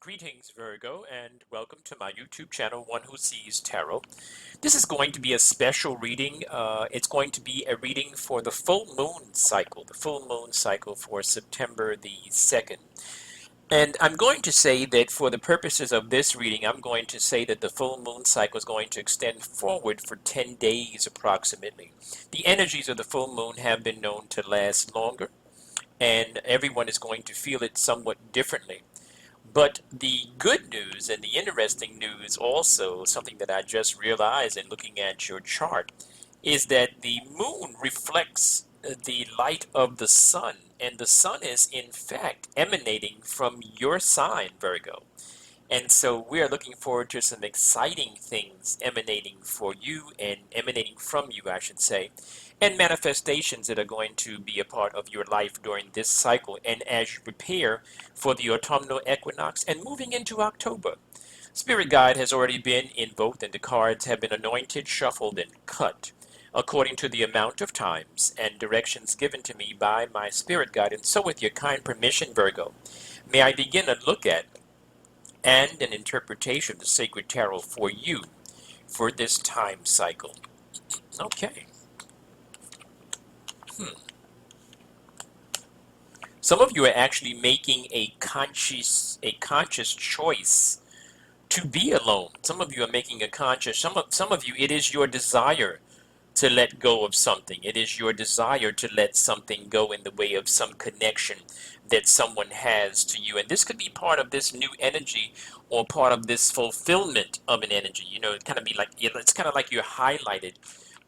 Greetings, Virgo, and welcome to my YouTube channel, One Who Sees Tarot. This is going to be a special reading. It's going to be a reading for the full moon cycle for September the 2nd. And I'm going to say that for the purposes of this reading, I'm going to say that the full moon cycle is going to extend forward for 10 days approximately. The energies of the full moon have been known to last longer, and everyone is going to feel it somewhat differently. But the good news and the interesting news also, something that I just realized in looking at your chart, is that the moon reflects the light of the sun, and the sun is in fact emanating from your sign, Virgo. And so we are looking forward to some exciting things emanating for you and emanating from you, I should say, and manifestations that are going to be a part of your life during this cycle and as you prepare for the autumnal equinox and moving into October. Spirit guide has already been invoked and the cards have been anointed, shuffled, and cut according to the amount of times and directions given to me by my spirit guide. And so with your kind permission, Virgo, may I begin a look at and an interpretation of the sacred tarot for you for this time cycle. Okay. Some of you are actually making a conscious choice to be alone. Some of you are making a conscious, some of you, it is your desire to let go of something. It is your desire to let something go in the way of some connection that someone has to you. And this could be part of this new energy or part of this fulfillment of an energy. You know, it kind of be like, it's kind of like you're highlighted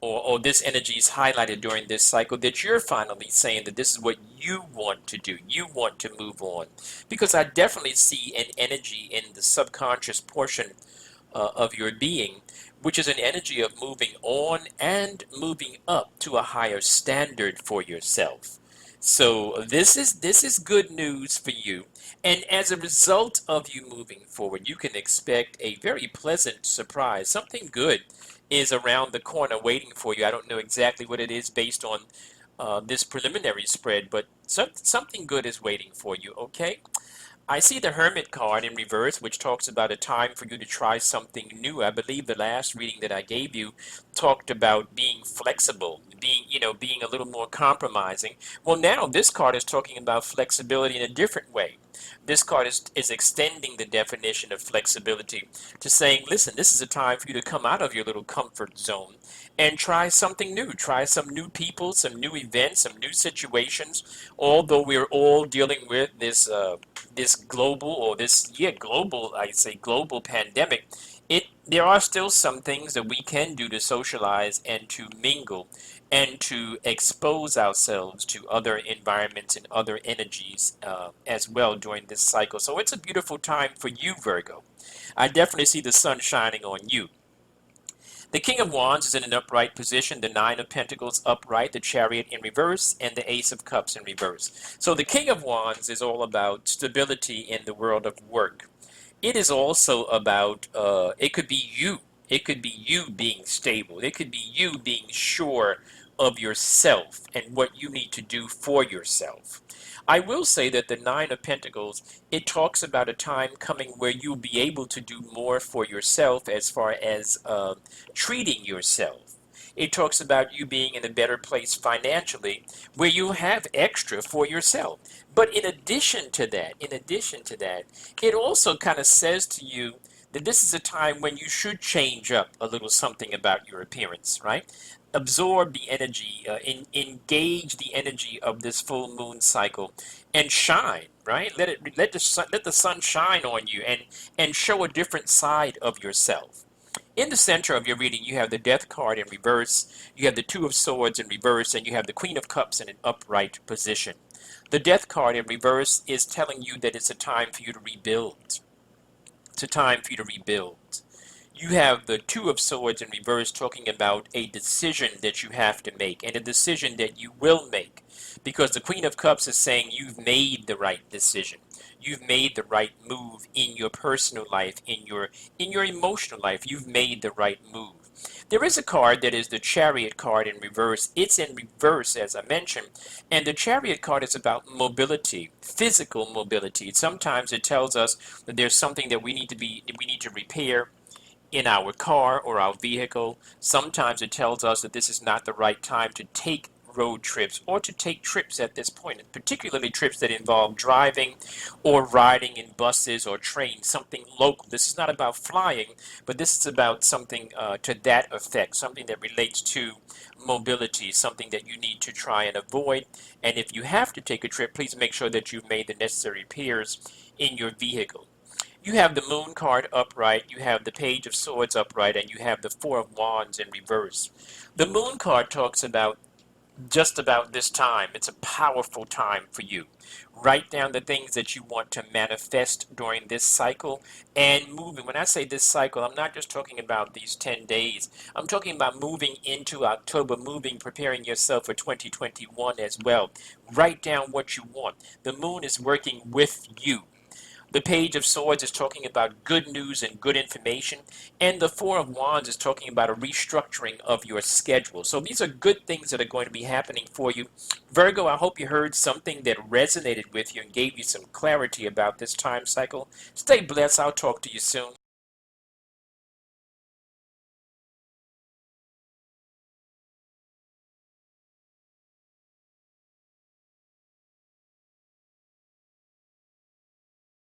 or this energy is highlighted during this cycle that you're finally saying that this is what you want to do. You want to move on. Because I definitely see an energy in the subconscious portion of your being, which is an energy of moving on and moving up to a higher standard for yourself. So this is good news for you. And as a result of you moving forward, you can expect a very pleasant surprise. Something good is around the corner waiting for you. I don't know exactly what it is based on this preliminary spread, but something good is waiting for you, okay? I see the Hermit card in reverse, which talks about a time for you to try something new. I believe the last reading that I gave you talked about being flexible, being a little more compromising. Well, now this card is talking about flexibility in a different way. This card is extending the definition of flexibility to saying, listen, this is a time for you to come out of your little comfort zone and try something new. Try some new people, some new events, some new situations. Although we're all dealing with this global or this global, I say global pandemic, there are still some things that we can do to socialize and to mingle and to expose ourselves to other environments and other energies as well during this cycle. So it's a beautiful time for you, Virgo. I definitely see the sun shining on you. The King of Wands is in an upright position, the Nine of Pentacles upright, the Chariot in reverse, and the Ace of Cups in reverse. So the King of Wands is all about stability in the world of work. It is also about, it could be you. It could be you being stable. It could be you being sure of yourself and what you need to do for yourself. I will say that the Nine of Pentacles, it talks about a time coming where you'll be able to do more for yourself as far as treating yourself. It talks about you being in a better place financially where you have extra for yourself. But in addition to that, it also kind of says to you that this is a time when you should change up a little something about your appearance, right? Absorb the energy, engage the energy of this full moon cycle, and shine. Right? Let the sun shine on you and show a different side of yourself. In the center of your reading, you have the Death card in reverse, you have the Two of Swords in reverse, and you have the Queen of Cups in an upright position. The Death card in reverse is telling you that it's a time for you to rebuild. It's a time for you to rebuild. You have the Two of Swords in reverse talking about a decision that you have to make and a decision that you will make. Because the Queen of Cups is saying you've made the right decision. You've made the right move in your personal life, in your emotional life. You've made the right move. There is a card that is the Chariot card in reverse. It's in reverse, as I mentioned, and the Chariot card is about mobility, physical mobility. Sometimes it tells us that there's something that we need to repair in our car or our vehicle. Sometimes it tells us that this is not the right time to take road trips or to take trips at this point, particularly trips that involve driving or riding in buses or trains, something local. This is not about flying, but this is about something to that effect, something that relates to mobility, something that you need to try and avoid. And if you have to take a trip, please make sure that you've made the necessary repairs in your vehicle. You have the Moon card upright, you have the Page of Swords upright, and you have the Four of Wands in reverse. The Moon card talks about just about this time. It's a powerful time for you. Write down the things that you want to manifest during this cycle and moving. When I say this cycle, I'm not just talking about these 10 days. I'm talking about moving into October, preparing yourself for 2021 as well. Write down what you want. The moon is working with you. The Page of Swords is talking about good news and good information. And the Four of Wands is talking about a restructuring of your schedule. So these are good things that are going to be happening for you. Virgo, I hope you heard something that resonated with you and gave you some clarity about this time cycle. Stay blessed. I'll talk to you soon.